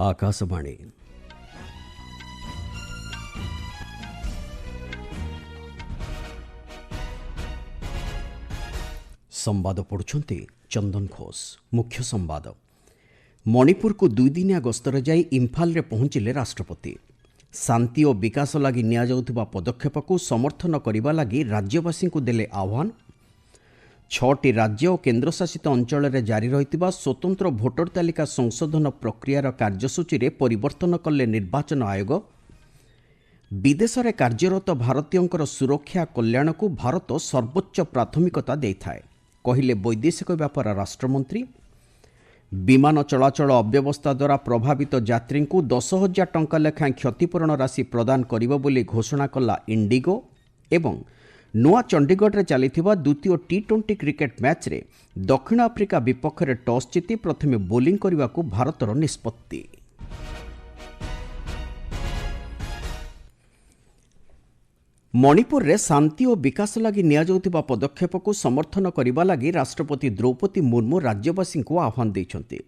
आकाशवाणी संवाद पढ़ुछंती चंदन घोष। मुख्य संवाद मणिपुर को दुईदिनिया गस्तर जाई इम्फाल रे पहुंचिले राष्ट्रपति। शांति और विकास लगी निया जाउथिबा पदक्षेप को समर्थन करने लगी राज्यवासी को देले आह्वान। 6टी राज्य और केन्द्रशासित अंचल में जारी रहितिबा स्वतंत्र भोटर तालिका संशोधन प्रक्रियार कार्यसूची रे परिवर्तन कले निर्वाचन आयोग। विदेश में कार्यरत भारतीयों सुरक्षा कल्याण को भारत सर्वोच्च प्राथमिकता देइथाय कहिले वैदेशिक व्यापार राष्ट्रमंत्री। विमान चलाचल अव्यवस्था द्वारा प्रभावित यात्री को 10,000 टंका लेखाएं क्षतिपूरण राशि प्रदान करिबो बोली घोषणा कला इंडिगो। एवं नुआ चंडीगढ़ रे चलीथिबा द्वितीय टी20 क्रिकेट मैच रे दक्षिण आफ्रिका विपक्ष में टॉस जीति प्रथमे बोलिंग करने को भारतर निष्पत्ति। मणिपुर रे शांति और विकास लगी निया जाउथिबा पदक्षेप को समर्थन करने लगी राष्ट्रपति द्रौपदी मुर्मू राज्यवासी को आह्वान देइछन्ति।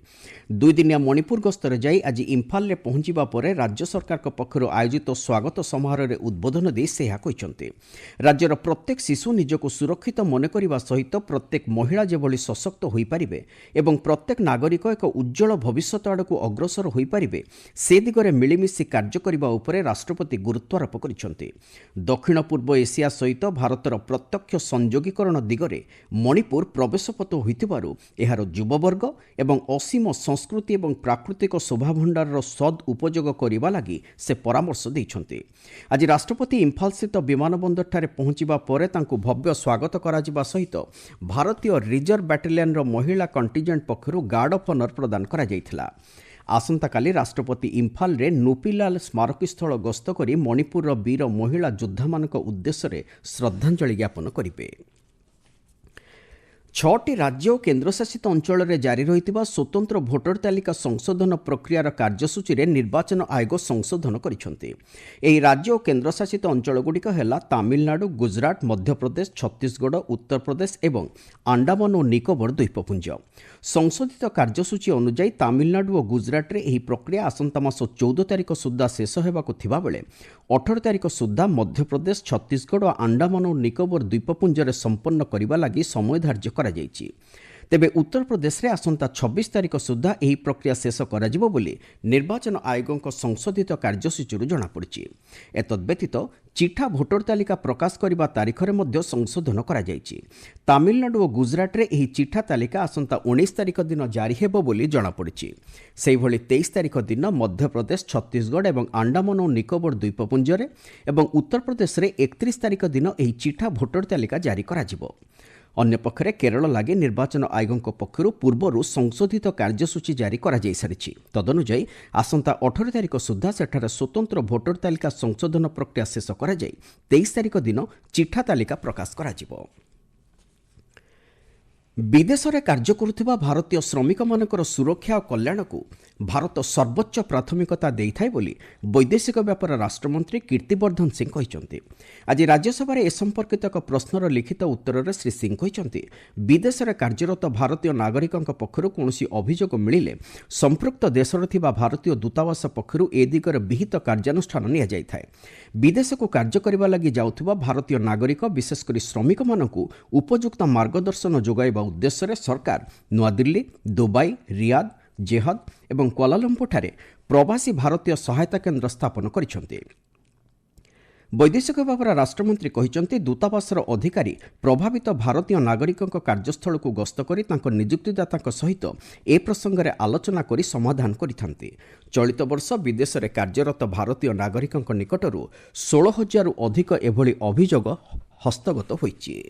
दुईदिनिया मणिपुर गस्तर जाई आज इम्फाल रे पहुंचिबा परे राज्य सरकार पक्षर आयोजित स्वागत समारोह रे उद्बोधन दे से कहिछन्ति। राज्यर प्रत्येक शिशु निजको सुरक्षित मन करने सहित प्रत्येक महिला जेभली सशक्त होई परिबे एवं प्रत्येक नागरिक एक उज्जवल भविष्यत आड़क अग्रसर होई परिबे से दिगरे मिलिमिशि कार्य करबा उपरे राष्ट्रपति गुरुत्वारोप करिछन्ति। दक्षिण पूर्व एशिया सहित भारतर प्रत्यक्ष संयोगीकरण दिगरे मणिपुर प्रवेशपथ होइतिबारु एहार युववर्ग एवं असीम संस्कृति एवं प्राकृतिक शोभाभंडार सद उपयोग करने लगी से परामर्श देइछन्ति। आज राष्ट्रपति इम्फाल स्थित विमानबंदर ठारे पहुंचिबा परे तांकु भव्य स्वागत कराजिबा सहित भारतीय रिजर्व बैटालियन महिला कंटिजेंट पक्षरु गार्ड ऑफ ऑनर प्रदान करा जायथिला। आसंताकाली राष्ट्रपति इम्फाल रे नुपिलाल स्मारक स्थल गस्त करी मणिपुर वीर महिला योद्धा मानक उद्देश्य श्रद्धांजलि ज्ञापन करिवे। 6टी राज्य और केन्द्रशासित अंचल में जारी रहितिबा स्वतंत्र भोटर तालिका संशोधन प्रक्रियार कार्यसूची रे निर्वाचन आयोग संशोधन करिसेंति। एही राज्य और केन्द्रशासित अंचलगुड़िक हेला तमिलनाडु, गुजरात, मध्यप्रदेश, छत्तीसगढ़, उत्तर प्रदेश एवं अंडमान और निकोबर द्वीपपुंज। संशोधित कार्यसूची अनुଯାयी तमिलनाडु और गुजरात रे एही प्रक्रिया आसंता मास 14 तारिख सुद्धा शेष हेबाकु थिबा बेले 18 तारिख सुद्धा मध्यप्रदेश, छत्तीसगढ़ और अंडमान और निकोबर द्वीपपुंज रे संपन्न करबा लागि समय धार्य करा जायछि। तेबे उत्तर प्रदेश रे आसंता 26 तारिख सुद्धा एही प्रक्रिया शेष कराजिबो बोली निर्वाचन आयोगक संशोधित कार्यसूचीरू जଣା पड़िछि। एतद व्यतीत चिठा भोटर तालिका प्रकाश करबा तारिख रे मध्य संशोधन करा जायछि। तमिलनाडु और गुजरात रे एही चिठा तालिका आसंता 19 तारिख दिन जारी हेबो बोली जଣା पड़िछि। सेहि भली 23 तारिख दिन मध्य प्रदेश, छत्तीसगढ़ एवं अंडमान और निकोबर द्वीपपुंज रे एवं उत्तर प्रदेश रे 31 तारिख दिन एही चिठा भोटर तालिका जारी कराजिबो। अन्य पक्षरे केरल लगे निर्वाचन आयोग पक्षरु पूर्वरु संशोधित कार्यसूची जारी करा जाय सारिछि। तदनुଯାୟୀ आसंता 18 तारिख सुद्धा सेठारे स्वतंत्र भोटर तालिका संशोधन प्रक्रिया शेष करा जाय 23 तारिख दिन चिठा तालिका प्रकाश करा जिवो। विदेश में कार्य करुथिबा भारतीय श्रमिक मानकर सुरक्षा और कल्याण को भारत सर्वोच्च प्राथमिकता देइथाय बोली वैदेशिक व्यापार राष्ट्रमंत्री कीर्तिवर्धन सिंह कहिसंति। आज राज्यसभा ए संपर्कित एक प्रश्नर लिखित उत्तर में श्री सिंह कहिसंति विदेश में कार्यरत भारतीय नागरिकों पक्षरु कोनोसी अभियोग मिलिले संपृक्त देशर थिबा भारतीय दूतावास पक्षरु ए दिगरे विहित कार्यानुष्ठान निया जायथाय। विदेश को कार्य करबा लागि जाउथिबा भारतीय नागरिक विशेषकर श्रमिक मानकु उपयुक्त मार्गदर्शन जोगाइबा उद्देश्य रे सरकार नुआदिल्ली, दुबई, रियाद, जेहद एवं कोलालंपुर ठारे प्रवासी भारतीय सहायता केन्द्र स्थापन करिसेंति। वैदेशिक व्यापार राष्ट्रमंत्री कहिसंति दूतावासर अधिकारी प्रभावित भारतीय नागरिकों कार्यस्थल को गस्त करी तांको नियुक्तिदाता सहित ए प्रसंग में आलोचना करी समाधान करिथांति। चलित वर्ष विदेश में कार्यरत भारतीय नागरिकों निकटरू 16,000 अधिक एभली अभियोग हस्तगत होइछि।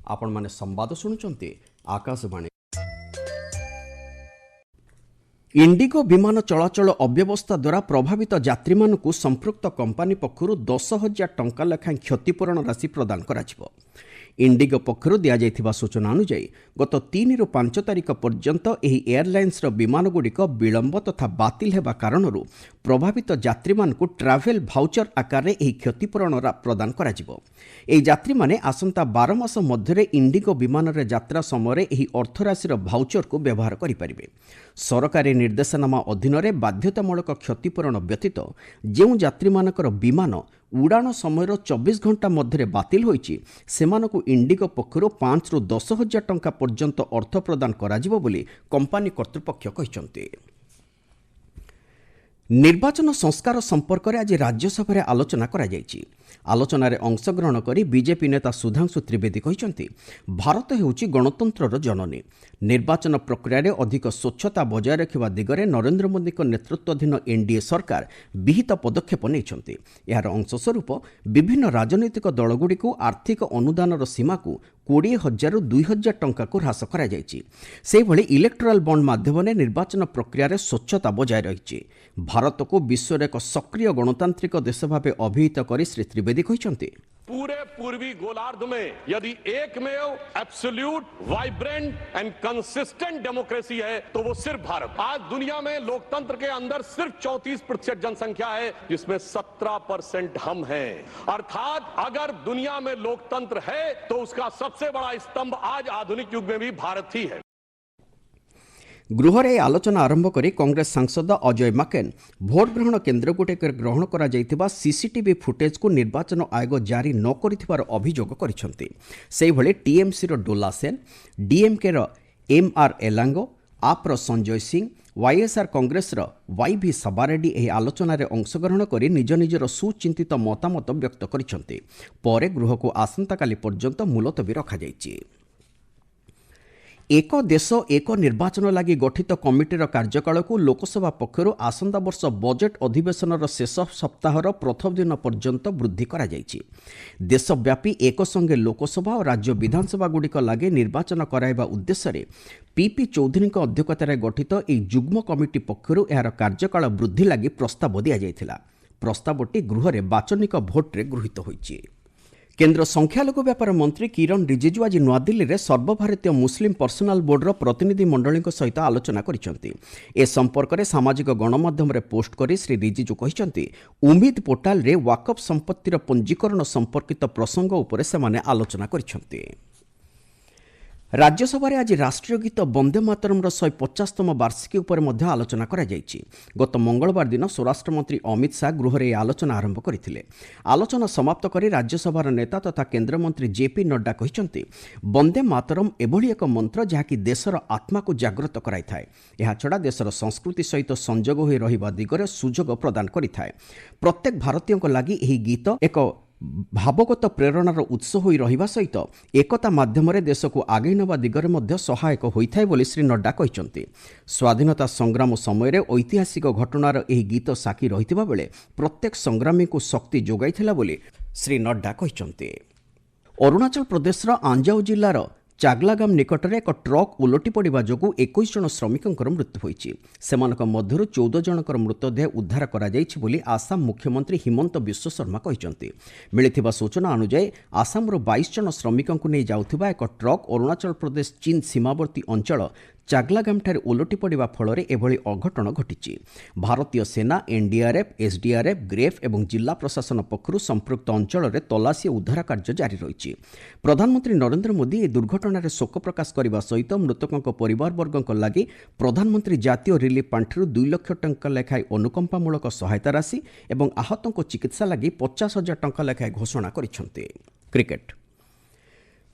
आपण माने संवाद सुनुचंती आकाशवाणी। इंडिगो विमान चलाचल अव्यवस्था द्वारा प्रभावित यात्री मानकु संपृक्त कंपानी पक्षरु 10,000 टंका लेखाएं क्षतिपूरण राशि प्रदान कराजिबो। इंडिगो पक्षरु दिया जायथिबा सूचना अनुसार गत 3 रु 5 तारिख पर्यंत एही एयरलाइंस रो विमान गुड़िक विलंब तथा बातिल हेबा कारणरू प्रभावित यात्री मानकु ट्रैवल भाउचर आकार एही क्षतिपूरण प्रदान कराजिबो। एही यात्री माने आसंता 12 मास मध्यरे इंडिगो विमान रे यात्रा समय एही अर्थराशि रो भाउचर को व्यवहार करि परिबे। सरकारी निर्देशनामा अधीन रे बाध्यतामूलक क्षतिपूरण व्यतीत जेउ यात्री मानकर विमान उड़ाण समय 24 घंटा मध्य बातिल होईची सेमानकु इंडिगो पक्षरु 5 रु 10 हजार टंका पर्यंत अर्थ प्रदान कराजिबो बोली कंपनी कर्तृपक्ष कहिसंती। निर्वाचन संस्कार संपर्क में आज राज्यसभा आलोचना करा जायछि। आलोचना रे अंशग्रहण करी बीजेपी नेता सुधांशु त्रिवेदी कहिसंती भारत हेउछि गणतंत्रर जननी। निर्वाचन प्रक्रिया रे अधिक स्वच्छता बजाय रखिबा दिगरे नरेंद्र मोदी को नेतृत्वाधीन एनडीए सरकार विहित पदक्षेप नेइछंती। यार अंशस्वरूप विभिन्न राजनैतिक दलगुड़िक आर्थिक अनुदानर सीमा को 20,000 रु 2,000 टंका को ह्रास करा जायछि। सेहिभଳି इलेक्टोराल बॉन्ड माध्यम निर्वाचन प्रक्रिया रे स्वच्छता बजाय रहिछि। भारत को विश्व एक सक्रिय गणतांत्रिक देश भाव अभिहित कर श्री त्रिवेदी कहते पूरे पूर्वी गोलार्ध में यदि एकमेव absolute vibrant and consistent democracy है तो वो सिर्फ भारत। आज दुनिया में लोकतंत्र के अंदर सिर्फ 34% जनसंख्या है जिसमें 17% हम हैं। अर्थात अगर दुनिया में लोकतंत्र है तो उसका सबसे बड़ा स्तंभ आज आधुनिक युग में भी भारत ही है। गृह रे आलोचना आरंभ करी कांग्रेस सांसद अजय माकेन भोट ग्रहण केन्द्र गुटिक ग्रहण करा जायतिबा सीसीटीवी फुटेज को निर्वाचन आयोग जारी न करिथिबार अभियोग करिसंती। सेहिभଳି टीएमसी रो डोला सेन, डीएमके रो एमआर एलांगो, आप रो संजय सिंह, वाईएसआर कांग्रेस रो वाईवी सबारेड्डी एही आलोचना रे अंशग्रहण करी निज निजर सुचिंतित मतामत व्यक्त करिसंती। परे गृह को आसंता काली पर्यंत मुलतवी रखा जायछि। एक देश एक निर्वाचन लगी गठित कमिटीर कार्यकाल को लोकसभा पक्षर आसंता वर्ष बजेट अधिवेशन शेष सप्ताहर प्रथम दिन पर्यंत वृद्धि करा जायछि। देशव्यापी एक संगे लोकसभा और राज्य विधानसभा गुड़िक लगे निर्वाचन कराइबा उद्देश्य पीपी चौधरी अध्यक्षतार गठित एक जुग्म कमिटी पक्षर यार कार्यकाल वृद्धि लगी प्रस्ताव दिया जायथिला। प्रस्तावटी गृह रे बाचनिक भोट्रे गृहीत होईछि। केन्द्र संख्यालघु व्यापार मंत्री किरण रिजिजू आज नूआदिल्ली में सर्वभारतीय मुस्लिम पर्सनाल बोर्डर प्रतिनिधि मंडली सहित आलोचना करिसेंती। ए संपर्क में सामाजिक गणमाध्यम रे पोस्ट करी श्री रिजिजू कहिसेंती उम्मीद पोर्टाल रे वाकफ संपत्तिर पंजीकरण संपर्कित प्रसंग उपरे सेमाने आलोचना करिसेंती। राज्यसभा आज राष्ट्रीय गीत वंदे मातरम 150तम वार्षिकी उपर मध्य आलोचना करा जायछि। गत मंगलवार दिन स्वराष्ट्र मंत्री अमित शाह गृह रे आलोचना आरंभ करथिले। आलोचना समाप्त करी राज्यसभार नेता तथा केन्द्र मंत्री जेपी नड्डा कहिसंती वंदे मातरम एभली एक मंत्र जहाँकि देशर आत्मा को जागृत कराइथाए। एहा छडा देशर संस्कृति सहित संजोग होई रहिबा दिगरे सुजोग प्रदान करिथाए। प्रत्येक भारतीयक लागि एही गीत एक भावगत प्रेरणार उत्स होई रहिबा सहित एकता माध्यम देश को आगे नवा दिगरे मध्य सहायक होइथाय बोली श्री नड्डा कहिसंती। स्वाधीनता संग्राम समय ऐतिहासिक घटनार एही गीत साक्षी रहिथिबा बेले प्रत्येक संग्रामी को शक्ति जोगाइथिला बोली श्री नड्डा कहिसंती। अरुणाचल प्रदेशर आंजाउ जिल्लार चागलागाम निकटरे एक ट्रक उलटी पड़ा जो 21 जन श्रमिकों मृत्यु होइछि। सेमानक मध्यरु 14 जनकर मृतदेह उद्धार करा जाइछि बोली आसाम मुख्यमंत्री हिमंत बिश्व शर्मा कहिसंती। मिलिथिबा सूचना अनुसार आसामर 22 जन श्रमिकों नहीं जाउथिबा एक ट्रक अरुणाचल प्रदेश चीन सीमावर्ती अंचल चागलागामठारे उलटी पड़ा फल एभली अघटन घटी। भारतीय सेना, एनडीआरएफ, एसडीआरएफ, ग्रेफ और जिला प्रशासन पक्षरु संपृक्त अंचल में तलाशी उद्धार कार्य जारी रही। प्रधानमंत्री नरेंद्र मोदी ए दुर्घटन शोक प्रकाश करने सहित मृतकों परिवारवर्गों लगी प्रधानमंत्री जातीय रिलीफ पांठिरु 2 लाख टंका लेखाएं अनुकंपामूलक सहायता राशि और आहतों चिकित्सा लगी 50,000 टंका लेखाएं घोषणा करिसेंती। क्रिकेट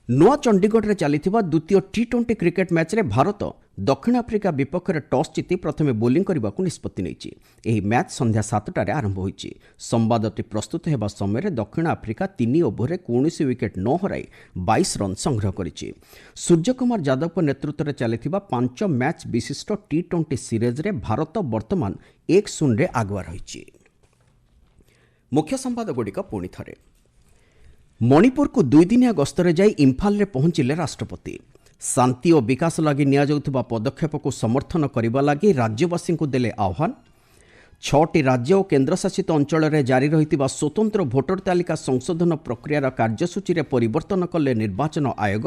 नुआ चंडीगढ़ में चली द्वितीय टी20 क्रिकेट मैच रे भारत दक्षिण आफ्रिका विपक्ष में टॉस जीति प्रथमे बोलिंग करने को निष्पत्ति नहीं। यह मैच संध्या 7टार आरंभ होइछि। संवादटी प्रस्तुत होगा समय दक्षिण आफ्रिका 3 ओभर कौन विकेट न हराई 22 रन संग्रह करिछि। सूर्यकुमार यादव नेतृत्व में चली 5 मैच विशिष्ट टी20 सीरीज रे भारत वर्तमान 1-0 रे आगुआ रही। मुख्य संवाद गुड़िक पुणी थे। मणिपुर को 2 दिनिया गस्तरे जाई इम्फाल रे पहुंचिले राष्ट्रपति। शांति और विकास लगी निया जाउथबा पदक्षेप को समर्थन करने लगी राज्यवासी को देले आह्वान। ଛଅଟି ରାଜ୍ୟ ଓ କେନ୍ଦ୍ରଶାସିତ ଅଞ୍ଚଳରେ ଜାରି ରହିଥିବା ସ୍ୱତନ୍ତ୍ର ଭୋଟର ତାଲିକା ସଂଶୋଧନ ପ୍ରକ୍ରିୟାର କାର୍ଯ୍ୟସୂଚୀରେ ପରିବର୍ତ୍ତନ କଲେ ନିର୍ବାଚନ ଆୟୋଗ।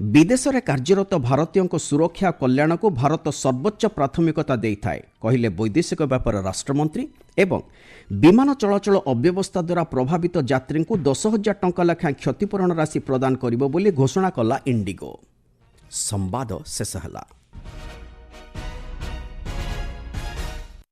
ବିଦେଶରେ କାର୍ଯ୍ୟରତ ଭାରତୀୟଙ୍କ ସୁରକ୍ଷା ଓ କଲ୍ୟାଣକୁ ଭାରତ ସର୍ବୋଚ୍ଚ ପ୍ରାଥମିକତା ଦେଇଥାଏ କହିଲେ ବୈଦେଶିକ ବ୍ୟାପାର ରାଷ୍ଟ୍ରମନ୍ତ୍ରୀ। ଏବଂ ବିମାନ ଚଳାଚଳ ଅବ୍ୟବସ୍ଥା ଦ୍ୱାରା ପ୍ରଭାବିତ ଯାତ୍ରୀଙ୍କୁ 10,000 ଟଙ୍କା ଲେଖାଏଁ କ୍ଷତିପୂରଣ ରାଶି ପ୍ରଦାନ କରିବ ବୋଲି ଘୋଷଣା କଲା ଇଣ୍ଡିଗୋ। ସମ୍ବାଦ ଶେଷ ହେଲା।